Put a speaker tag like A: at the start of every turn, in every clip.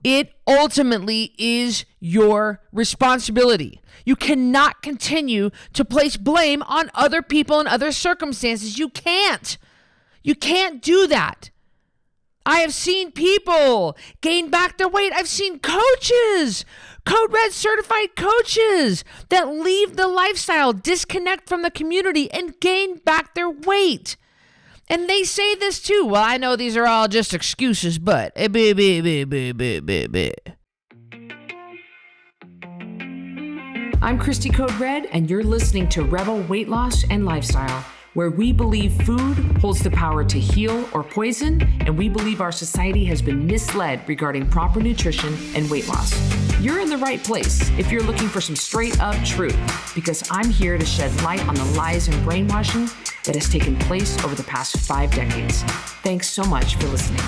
A: It ultimately is your responsibility. You cannot continue to place blame on other people and other circumstances. You can't. You can't do that. I have seen people gain back their weight. I've seen coaches, Code Red certified coaches that leave the lifestyle, disconnect from the community, and gain back their weight. And they say this too. Well, I know these are all just excuses, but I'm Christy Code Red, and you're listening to Rebel Weight Loss and Lifestyle, where we believe food holds the power to heal or poison, and we believe our society has been misled regarding proper nutrition and weight loss. You're in the right place if you're looking for some straight up truth, because I'm here to shed light on the lies and brainwashing that has taken place over the past 5 decades. Thanks so much for listening.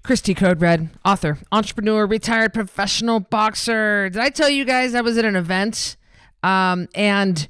A: Christy Code Red, author, entrepreneur, retired professional boxer. Did I tell you guys I was at an event and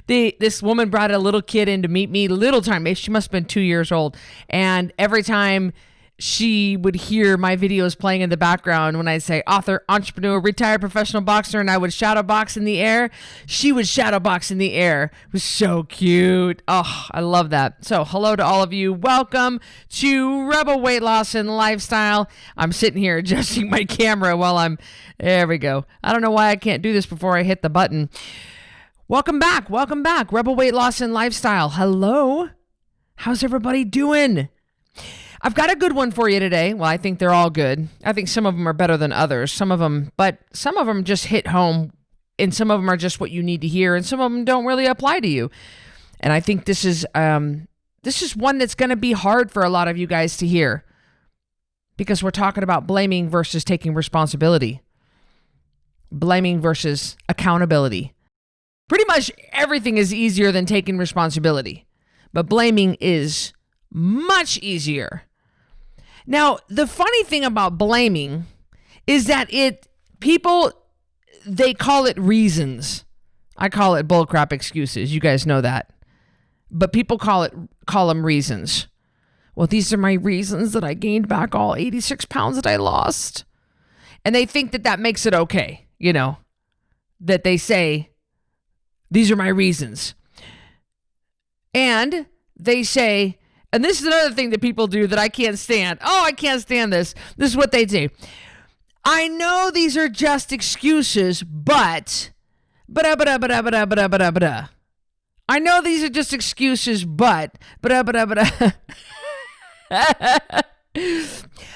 A: this woman brought a little kid in to meet me, little time. Maybe she must have been 2 years old. And every time she would hear my videos playing in the background when I say author, entrepreneur, retired professional boxer, and I would shadow box in the air, she would shadow box in the air. It was so cute. Oh, I love that. So hello to all of you. Welcome to Rebel Weight Loss and Lifestyle. I'm sitting here adjusting my camera while there we go. I don't know why I can't do this before I hit the button. Welcome back. Welcome back. Rebel Weight Loss and Lifestyle. Hello. How's everybody doing? I've got a good one for you today. Well, I think they're all good. I think some of them are better than others. Some of them just hit home, and some of them are just what you need to hear, and some of them don't really apply to you. And I think this is one that's going to be hard for a lot of you guys to hear, because we're talking about blaming versus taking responsibility. Blaming versus accountability. Pretty much everything is easier than taking responsibility, but blaming is much easier. Now, the funny thing about blaming is that they call it reasons. I call it bullcrap excuses. You guys know that. But people call them reasons. Well, these are my reasons that I gained back all 86 pounds that I lost. And they think that makes it okay, that they say, these are my reasons. And they say, and this is another thing that people do that I can't stand. Oh, I can't stand this. This is what they do. I know these are just excuses, but I know these are just excuses, but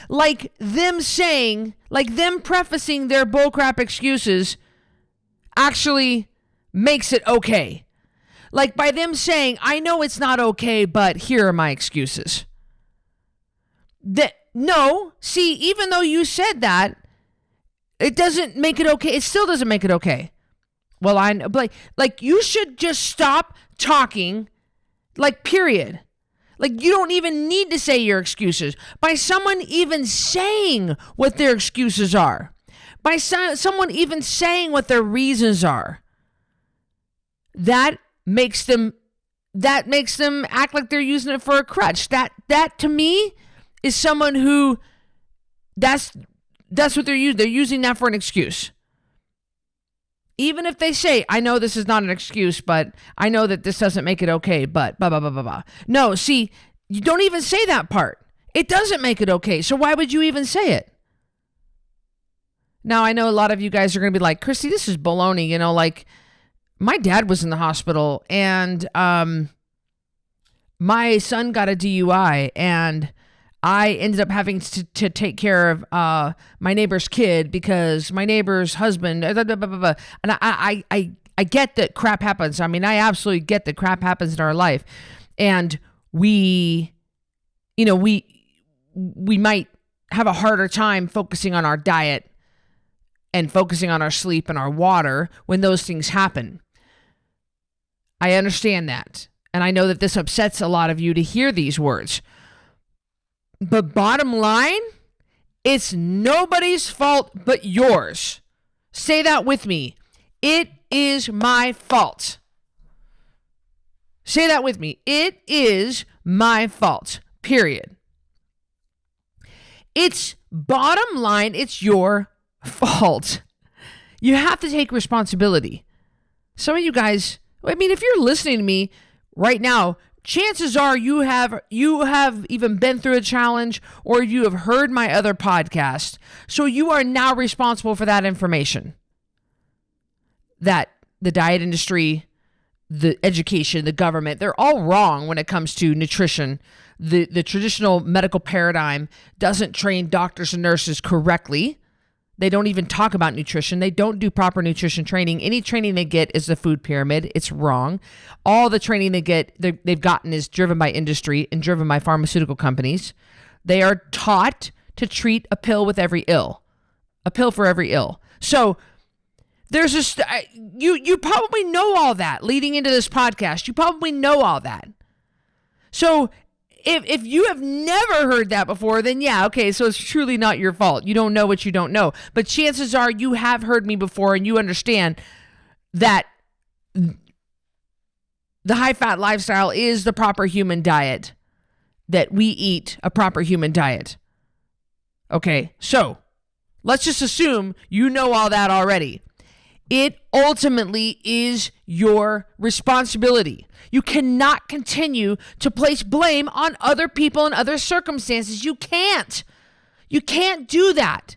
A: like them prefacing their bullcrap excuses actually makes it okay. Like by them saying, I know it's not okay, but here are my excuses. No, see, even though you said that, it doesn't make it okay. It still doesn't make it okay. Well, I know, like you should just stop talking, period. You don't even need to say your excuses. By someone even saying what their excuses are, by someone even saying what their reasons are, that makes them act like they're using it for a crutch. That to me is someone who that's what they're using. They're using that for an excuse. Even if they say, I know this is not an excuse, but I know that this doesn't make it okay, but blah, blah, blah, blah, blah. No, see, you don't even say that part. It doesn't make it okay. So why would you even say it? Now, I know a lot of you guys are going to be like, Christy, this is baloney, my dad was in the hospital and my son got a DUI and I ended up having to take care of my neighbor's kid because my neighbor's husband, blah, blah, blah, blah, blah. And I get that crap happens. I mean, I absolutely get that crap happens in our life. And we might have a harder time focusing on our diet and focusing on our sleep and our water when those things happen. I understand that. And I know that this upsets a lot of you to hear these words. But bottom line, it's nobody's fault but yours. Say that with me. It is my fault. Say that with me. It is my fault. Period. It's bottom line, it's your fault. You have to take responsibility. Some of you guys, I mean, if you're listening to me right now, chances are you have even been through a challenge or you have heard my other podcast. So you are now responsible for that information. That the diet industry, the education, the government, they're all wrong when it comes to nutrition. The traditional medical paradigm doesn't train doctors and nurses correctly. They don't even talk about nutrition. They don't do proper nutrition training. Any training they get is the food pyramid. It's wrong. All the training they've gotten is driven by industry and driven by pharmaceutical companies. They are taught to treat a pill with every ill, a pill for every ill. So there's you probably know all that leading into this podcast. You probably know all that. So if you have never heard that before, then yeah, okay, so it's truly not your fault. You don't know what you don't know. But chances are you have heard me before and you understand that the high-fat lifestyle is the proper human diet, that we eat a proper human diet. Okay, so let's just assume you know all that already. It ultimately is your responsibility. You cannot continue to place blame on other people and other circumstances. You can't. You can't do that.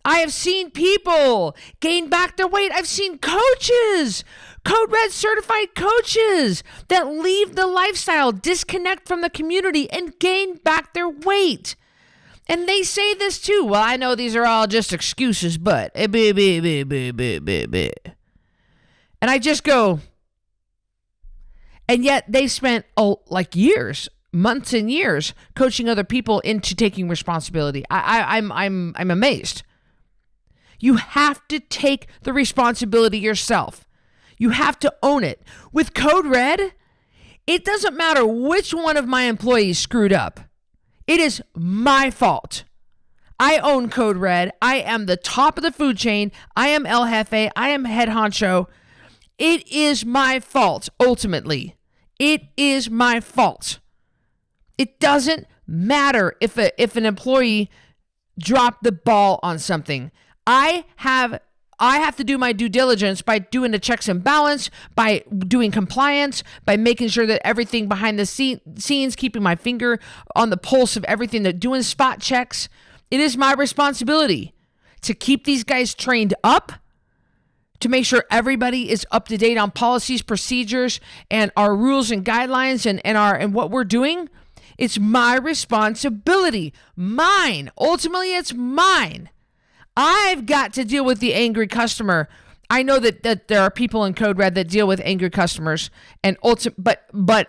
A: I have seen people gain back their weight. I've seen coaches, Code Red certified coaches that leave the lifestyle, disconnect from the community, and gain back their weight. And they say this too. Well, I know these are all just excuses, but and I just go, and yet they spent like years, months and years coaching other people into taking responsibility. I'm amazed. You have to take the responsibility yourself. You have to own it. With Code Red, it doesn't matter which one of my employees screwed up. It is my fault. I own Code Red. I am the top of the food chain. I am El Jefe. I am head honcho. It is my fault, ultimately. It is my fault. It doesn't matter if an employee dropped the ball on something. I have to do my due diligence by doing the checks and balance, by doing compliance, by making sure that everything behind the scenes, keeping my finger on the pulse of everything, that doing spot checks. It is my responsibility to keep these guys trained up, to make sure everybody is up to date on policies, procedures, and our rules and guidelines and what we're doing. It's my responsibility. Mine. Ultimately, it's mine. I've got to deal with the angry customer. I know that there are people in Code Red that deal with angry customers, and but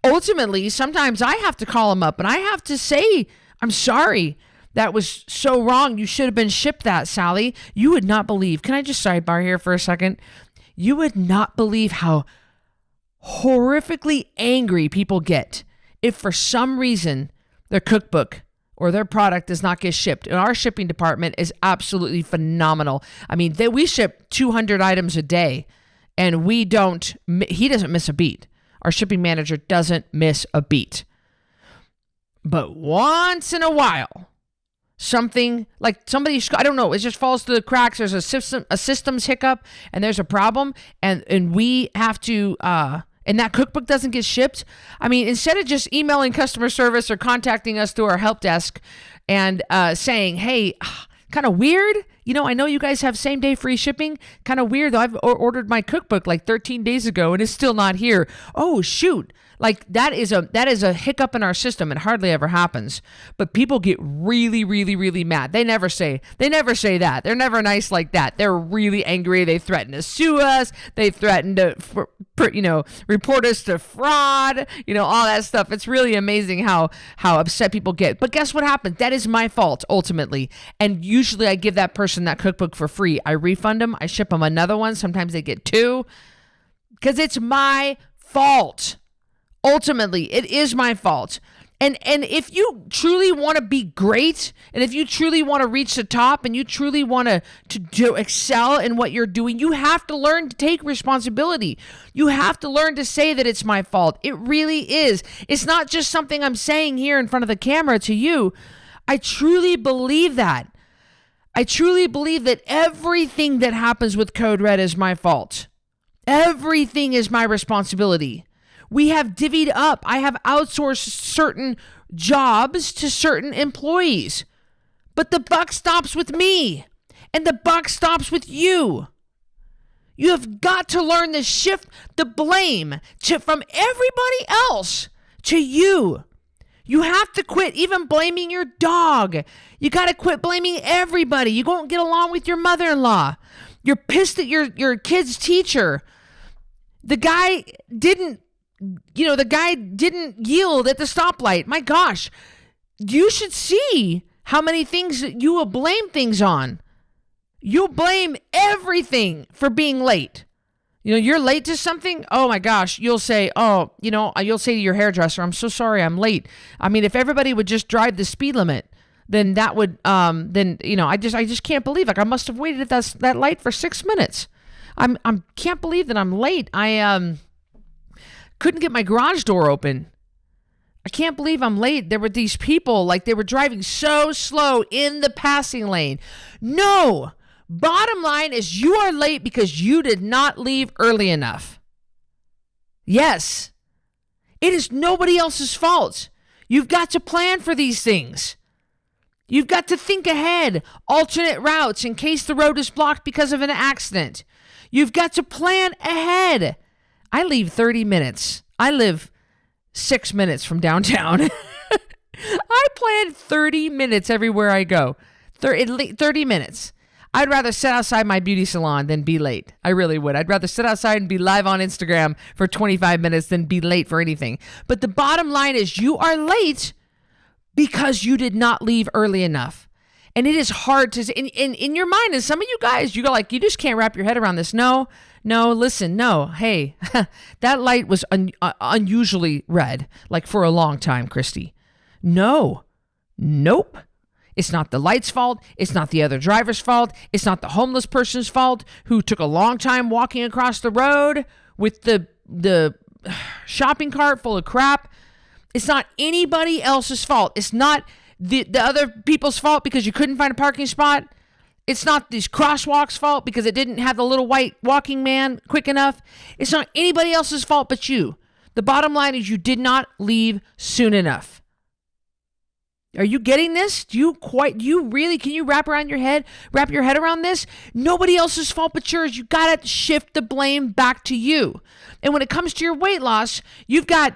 A: ultimately, sometimes I have to call them up and I have to say, I'm sorry. That was so wrong. You should have been shipped that, Sally. You would not believe. Can I just sidebar here for a second? You would not believe how horrifically angry people get if for some reason their cookbook or their product does not get shipped. And our shipping department is absolutely phenomenal. I mean, we ship 200 items a day, and he doesn't miss a beat. Our shipping manager doesn't miss a beat. But once in a while, something like somebody, I don't know, it just falls through the cracks. There's a systems hiccup and there's a problem, and we have to, and that cookbook doesn't get shipped. I mean, instead of just emailing customer service or contacting us through our help desk and saying, hey, kind of weird, I know you guys have same day free shipping. Kind of weird though. I've ordered my cookbook like 13 days ago and it's still not here. Oh, shoot. Like that is a hiccup in our system. It hardly ever happens, but people get really, really, really mad. They never say that. They're never nice like that. They're really angry. They threaten to sue us. They threaten to, report us to fraud, all that stuff. It's really amazing how upset people get. But guess what happens? That is my fault ultimately. And usually I give that person that cookbook for free. I refund them. I ship them another one. Sometimes they get two because it's my fault. Ultimately, it is my fault. And if you truly want to be great, and if you truly want to reach the top, and you truly want to excel in what you're doing, you have to learn to take responsibility. You have to learn to say that it's my fault. It really is. It's not just something I'm saying here in front of the camera to you. I truly believe that. I truly believe that everything that happens with Code Red is my fault. Everything is my responsibility. We have divvied up. I have outsourced certain jobs to certain employees. But the buck stops with me. And the buck stops with you. You have got to learn to shift the blame from everybody else to you. You have to quit even blaming your dog. You got to quit blaming everybody. You won't get along with your mother-in-law. You're pissed at your kid's teacher. The guy didn't yield at the stoplight. My gosh, you should see how many things you will blame things on. You'll blame everything for being late. You're late to something. Oh my gosh, you'll say, you'll say to your hairdresser, I'm so sorry, I'm late. I mean, if everybody would just drive the speed limit, then that would, I just can't believe, I must have waited at that light for 6 minutes. I can't believe that I'm late. I couldn't get my garage door open. I can't believe I'm late. There were these people, they were driving so slow in the passing lane. No, bottom line is you are late because you did not leave early enough. Yes, it is nobody else's fault. You've got to plan for these things. You've got to think ahead, alternate routes in case the road is blocked because of an accident. You've got to plan ahead. I leave 30 minutes. I live 6 minutes from downtown. I plan 30 minutes everywhere I go. 30 minutes. I'd rather sit outside my beauty salon than be late. I really would. I'd rather sit outside and be live on Instagram for 25 minutes than be late for anything. But the bottom line is you are late because you did not leave early enough. And it is hard to, in your mind, and some of you guys, you just can't wrap your head around this. No, listen, no. Hey, that light was unusually red, for a long time, Christy. Nope. It's not the light's fault. It's not the other driver's fault. It's not the homeless person's fault who took a long time walking across the road with the shopping cart full of crap. It's not anybody else's fault. It's not the other people's fault because you couldn't find a parking spot. It's not these crosswalks' fault because it didn't have the little white walking man quick enough. It's not anybody else's fault but you. The bottom line is you did not leave soon enough. Are you getting this? Can you wrap your head around this? Nobody else's fault but yours. You got to shift the blame back to you. And when it comes to your weight loss, you've got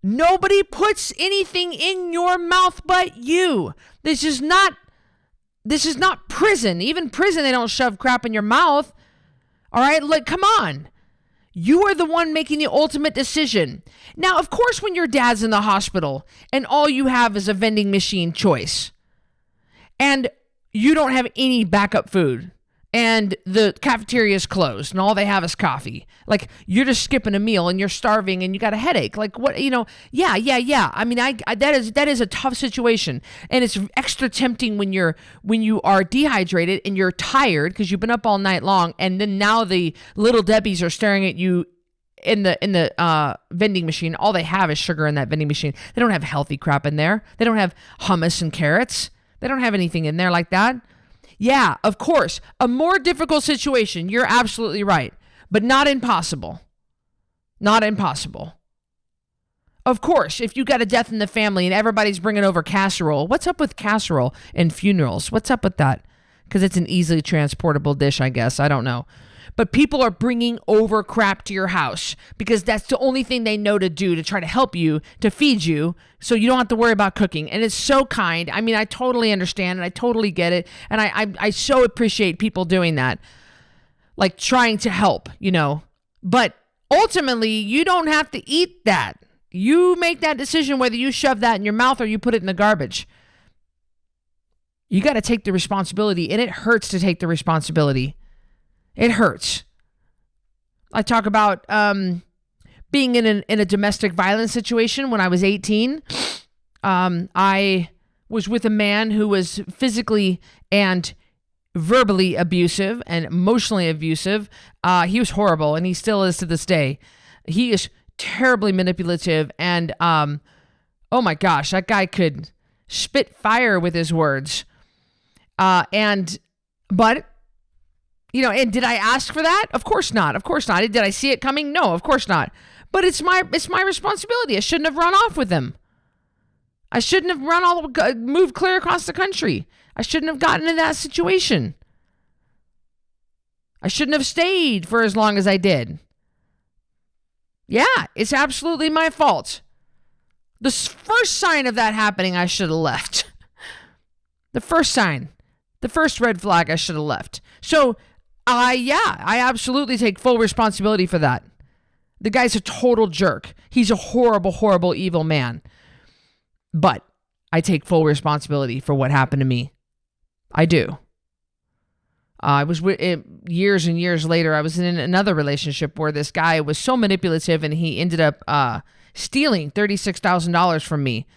A: nobody puts anything in your mouth but you. This is not prison. Even prison, they don't shove crap in your mouth. All right? Come on. You are the one making the ultimate decision. Now, of course, when your dad's in the hospital and all you have is a vending machine choice and you don't have any backup food and the cafeteria is closed and all they have is coffee, you're just skipping a meal and you're starving and you got a headache. Yeah. I mean, that is a tough situation, and it's extra tempting when you are dehydrated and you're tired because you've been up all night long, and then now the little Debbies are staring at you in the vending machine. All they have is sugar in that vending machine. They don't have healthy crap in there. They don't have hummus and carrots. They don't have anything in there like that. Yeah, of course, a more difficult situation. You're absolutely right, but not impossible. Not impossible. Of course, if you got a death in the family and everybody's bringing over casserole, what's up with casserole and funerals? What's up with that? Because it's an easily transportable dish, I guess. I don't know. But people are bringing over crap to your house because that's the only thing they know to do to try to help you, to feed you, so you don't have to worry about cooking. And it's so kind. I mean, I totally understand and I totally get it. And I so appreciate people doing that, trying to help, But ultimately, you don't have to eat that. You make that decision whether you shove that in your mouth or you put it in the garbage. You got to take the responsibility, and it hurts to take the responsibility. It hurts. I talk about being in a domestic violence situation when I was 18. I was with a man who was physically and verbally abusive and emotionally abusive. He was horrible, and he still is to this day. He is terribly manipulative, and oh my gosh, that guy could spit fire with his words. But and did I ask for that? Of course not. Of course not. Did I see it coming? No, of course not. But it's my responsibility. I shouldn't have run off with him. I shouldn't have moved clear across the country. I shouldn't have gotten in that situation. I shouldn't have stayed for as long as I did. Yeah, it's absolutely my fault. The first sign of that happening, I should have left. The first sign, the first red flag, I should have left. So, I absolutely take full responsibility for that. The guy's a total jerk. He's a horrible, horrible, evil man. But I take full responsibility for what happened to me. I do. I was years and years later, I was in another relationship where this guy was so manipulative, and he ended up stealing $36,000 from me.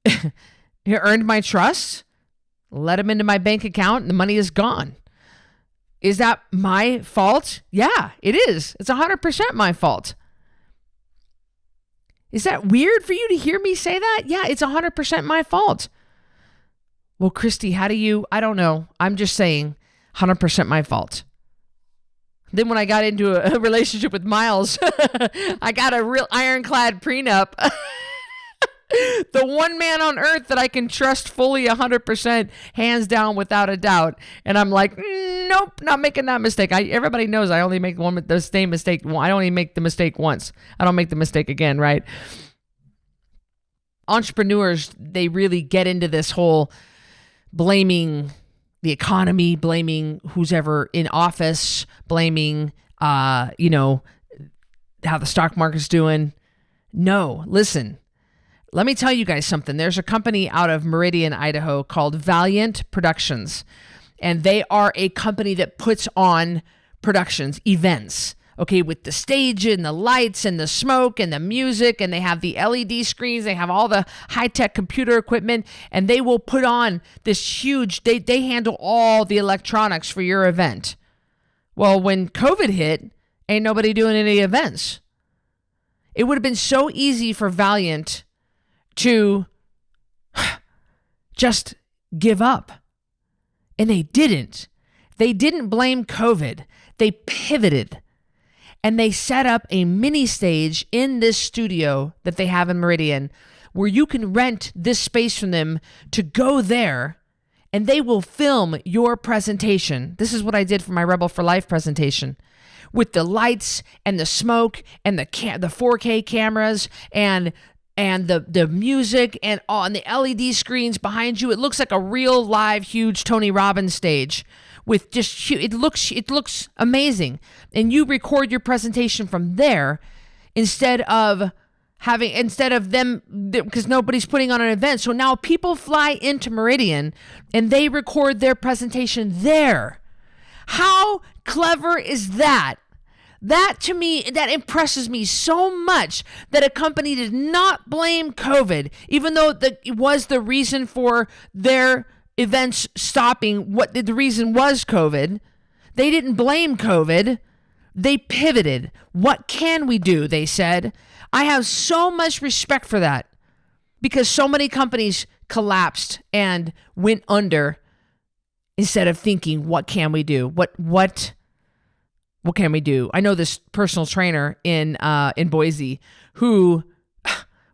A: He earned my trust, let him into my bank account, and the money is gone. Is that my fault? Yeah, it is. It's 100% my fault. Is that weird for you to hear me say that? Yeah, it's 100% my fault. Well, Christy, I don't know. I'm just saying 100% my fault. Then when I got into a relationship with Miles, I got a real ironclad prenup. The one man on earth that I can trust fully 100%, hands down, without a doubt. And I'm like, nope, not making that mistake. Everybody knows I only make the same mistake. I only make the mistake once. I don't make the mistake again, right? Entrepreneurs, they really get into this whole blaming the economy, blaming who's ever in office, blaming, how the stock market's doing. No, listen. Let me tell you guys something. There's a company out of Meridian, Idaho called Valiant Productions, and they are a company that puts on productions, events, okay, with the stage and the lights and the smoke and the music, and they have the LED screens, they have all the high-tech computer equipment, and they will put on this huge, they handle all the electronics for your event. Well, when COVID hit, ain't nobody doing any events. It would have been so easy for Valiant to just give up. And they didn't. They didn't blame COVID. They pivoted. And they set up a mini stage in this studio that they have in Meridian where you can rent this space from them to go there, and they will film your presentation. This is what I did for my Rebel for Life presentation, with the lights and the smoke and the 4K cameras and the music and the LED screens behind you. It looks like a real live huge Tony Robbins stage with just it looks amazing. And you record your presentation from there instead of them, because nobody's putting on an event. So now people fly into Meridian and they record their presentation there. How clever is that? That, to me, that impresses me so much, that a company did not blame COVID, even though it was the reason for their events stopping. What the reason was COVID. They didn't blame COVID. They pivoted. What can we do? They said. I have so much respect for that, because so many companies collapsed and went under instead of thinking, what can we do? What can we do? I know this personal trainer in Boise who,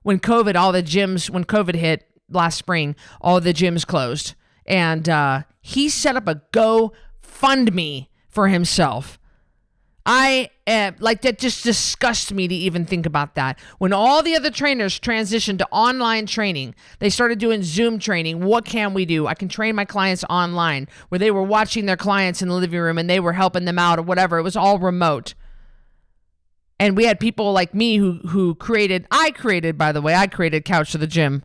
A: when COVID hit last spring, all the gyms closed, and he set up a GoFundMe for himself. That just disgusts me to even think about that. When all the other trainers transitioned to online training, they started doing Zoom training. What can we do? I can train my clients online, where they were watching their clients in the living room and they were helping them out or whatever. It was all remote. And we had people like me who created Couch to the Gym,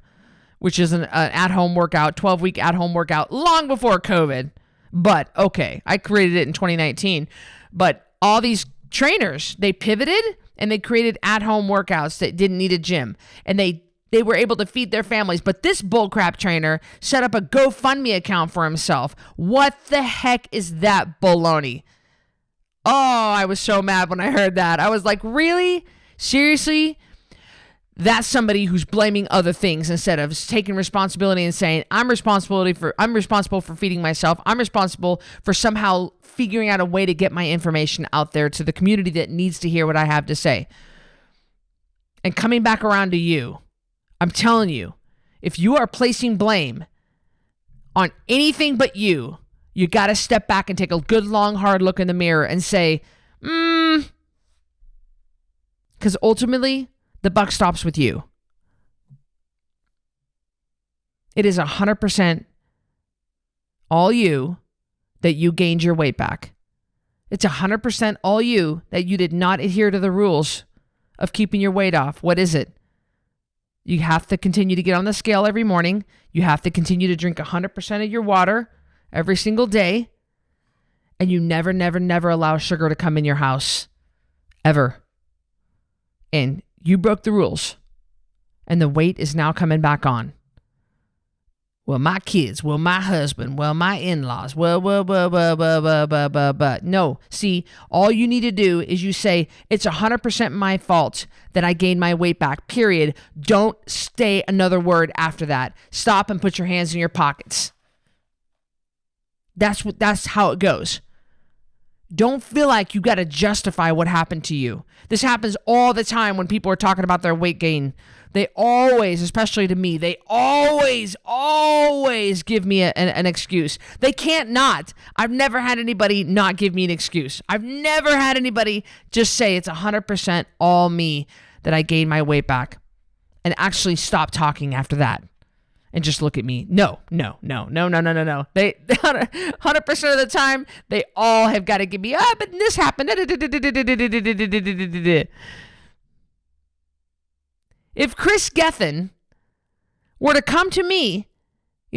A: which is an at-home workout, 12-week at-home workout, long before COVID. But okay, I created it in 2019. But all these trainers, they pivoted and they created at-home workouts that didn't need a gym. And they they were able to feed their families. But this bullcrap trainer set up a GoFundMe account for himself. What the heck is that baloney? Oh, I was so mad when I heard that. I was like, really? Seriously? That's somebody who's blaming other things instead of taking responsibility and saying, I'm responsible for feeding myself. I'm responsible for somehow figuring out a way to get my information out there to the community that needs to hear what I have to say. And coming back around to you, I'm telling you, if you are placing blame on anything but you got to step back and take a good, long, hard look in the mirror and say, because ultimately, the buck stops with you. It is 100% all you that you gained your weight back. It's 100% all you that you did not adhere to the rules of keeping your weight off. What is it? You have to continue to get on the scale every morning. You have to continue to drink 100% of your water every single day. And you never, never, never allow sugar to come in your house. Ever. And you broke the rules. And the weight is now coming back on. Well, my kids, well, my husband, well, my in-laws, well. No, see, all you need to do is you say, it's 100% my fault that I gained my weight back, period. Don't say another word after that. Stop and put your hands in your pockets. That's how it goes. Don't feel like you got to justify what happened to you. This happens all the time when people are talking about their weight gain. They always, especially to me, they always give me an excuse. They can't not. I've never had anybody not give me an excuse. I've never had anybody just say it's 100% all me that I gained my weight back and actually stop talking after that and just look at me. No. They 100% of the time, they all have got to give me, but this happened. If Chris Gethin were to come to me,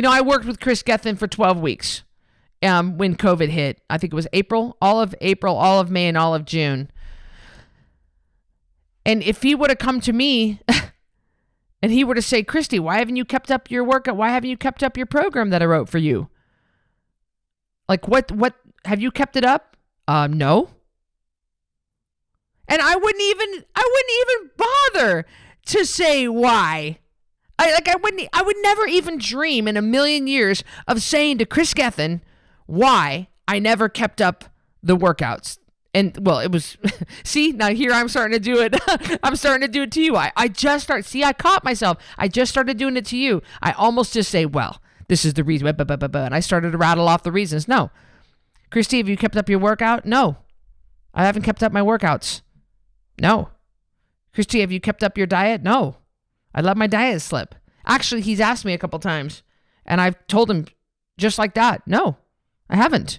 A: I worked with Chris Gethin for 12 weeks when COVID hit. I think it was all of April, all of May, and all of June. And if he would have come to me and he were to say, Christy, why haven't you kept up your workout? Why haven't you kept up your program that I wrote for you? Like, what have you kept it up? No. And I wouldn't even bother to say why. I would never even dream in a million years of saying to Chris Gethin why I never kept up the workouts. And well, it was, see, now here I'm starting to do it. I'm starting to do it to you. I caught myself. I just started doing it to you. I almost just say, well, this is the reason, and I started to rattle off the reasons. No. Christy, have you kept up your workout? No. I haven't kept up my workouts. No. Christy, have you kept up your diet? No. I let my diet slip. Actually, he's asked me a couple times, and I've told him just like that. No, I haven't.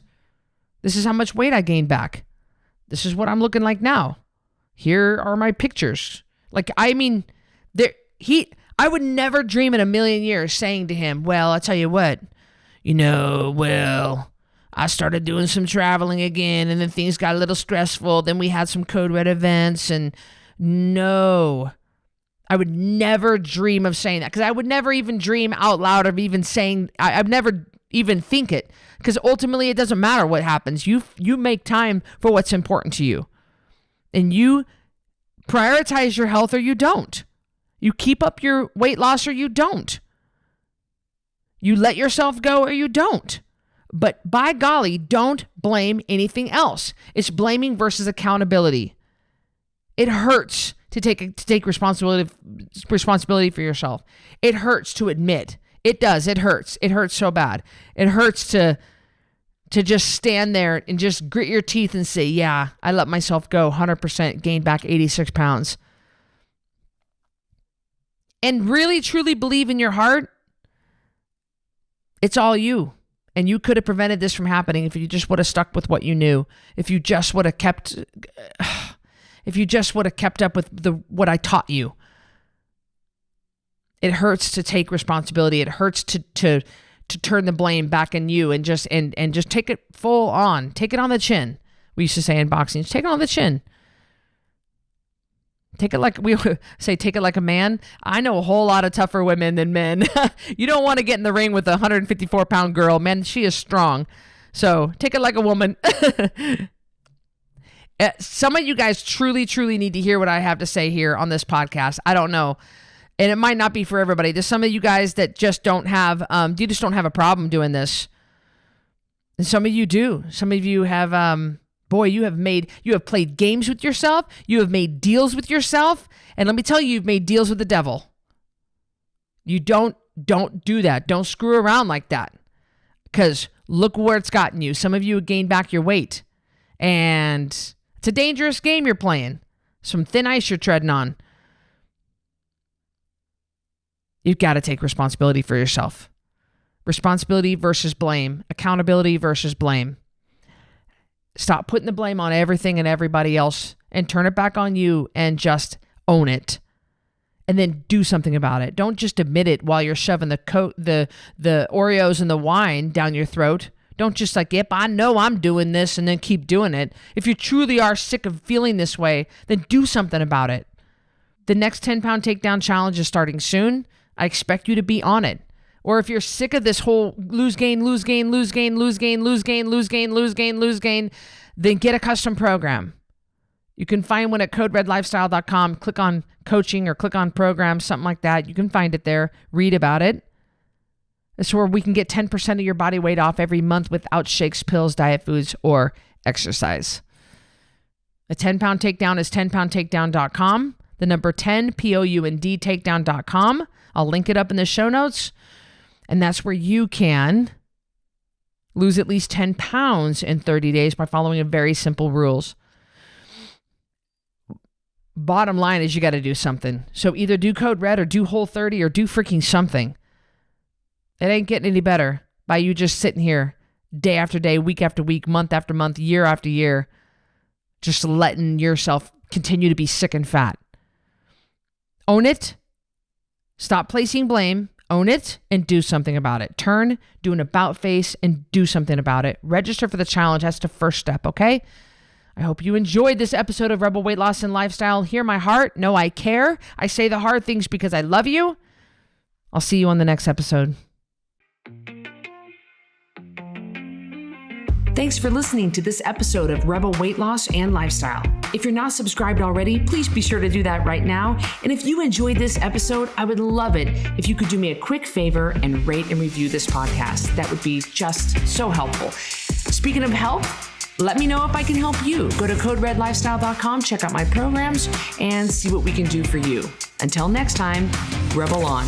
A: This is how much weight I gained back. This is what I'm looking like now. Here are my pictures. I would never dream in a million years saying to him, well, I'll tell you what, I started doing some traveling again, and then things got a little stressful. Then we had some Code Red events, and no, I would never dream of saying that, because I would never even dream out loud of even saying, I'd never even think it, because ultimately it doesn't matter what happens. You make time for what's important to you, and you prioritize your health or you don't. You keep up your weight loss or you don't. You let yourself go or you don't. But by golly, don't blame anything else. It's blaming versus accountability. It hurts to take responsibility for yourself. It hurts to admit. It does. It hurts. It hurts so bad. It hurts to just stand there and just grit your teeth and say, yeah, I let myself go 100%, gained back 86 pounds. And really, truly believe in your heart, it's all you. And you could have prevented this from happening if you just would have stuck with what you knew. If you just would have kept up with what I taught you. It hurts to take responsibility. It hurts to turn the blame back on you and just take it full on. Take it on the chin. We used to say in boxing, take it on the chin. Take it like we say, take it like a man. I know a whole lot of tougher women than men. You don't want to get in the ring with a 154-pound girl. Man, she is strong. So take it like a woman. Some of you guys truly, truly need to hear what I have to say here on this podcast. I don't know. And it might not be for everybody. There's some of you guys that just don't have, you just don't have a problem doing this. And some of you do. Some of you have, you have played games with yourself. You have made deals with yourself. And let me tell you, you've made deals with the devil. You don't do that. Don't screw around like that. Because look where it's gotten you. Some of you have gained back your weight. And it's a dangerous game you're playing. Some thin ice you're treading on. You've got to take responsibility for yourself. Responsibility versus blame. Accountability versus blame. Stop putting the blame on everything and everybody else and turn it back on you and just own it. And then do something about it. Don't just admit it while you're shoving the Oreos and the wine down your throat. Don't just like, yep, I know I'm doing this, and then keep doing it. If you truly are sick of feeling this way, then do something about it. The next 10-pound takedown challenge is starting soon. I expect you to be on it. Or if you're sick of this whole lose gain, then get a custom program. You can find one at coderedlifestyle.com. Click on coaching or click on programs, something like that. You can find it there. Read about it. It's where we can get 10% of your body weight off every month without shakes, pills, diet foods, or exercise. A 10-pound takedown is 10poundtakedown.com. The number 10, POUND, takedown.com. I'll link it up in the show notes. And that's where you can lose at least 10 pounds in 30 days by following a very simple rules. Bottom line is you got to do something. So either do Code Red or do Whole30 or do freaking something. It ain't getting any better by you just sitting here day after day, week after week, month after month, year after year, just letting yourself continue to be sick and fat. Own it. Stop placing blame. Own it and do something about it. Do an about face and do something about it. Register for the challenge. That's the first step, okay? I hope you enjoyed this episode of Rebel Weight Loss and Lifestyle. Hear my heart. Know I care. I say the hard things because I love you. I'll see you on the next episode.
B: Thanks for listening to this episode of Rebel Weight Loss and Lifestyle. If you're not subscribed already, please be sure to do that right now. And if you enjoyed this episode, I would love it if you could do me a quick favor and rate and review this podcast. That would be just so helpful. Speaking of help, let me know if I can help you. Go to coderedlifestyle.com, check out my programs, and see what we can do for you. Until next time, Rebel on.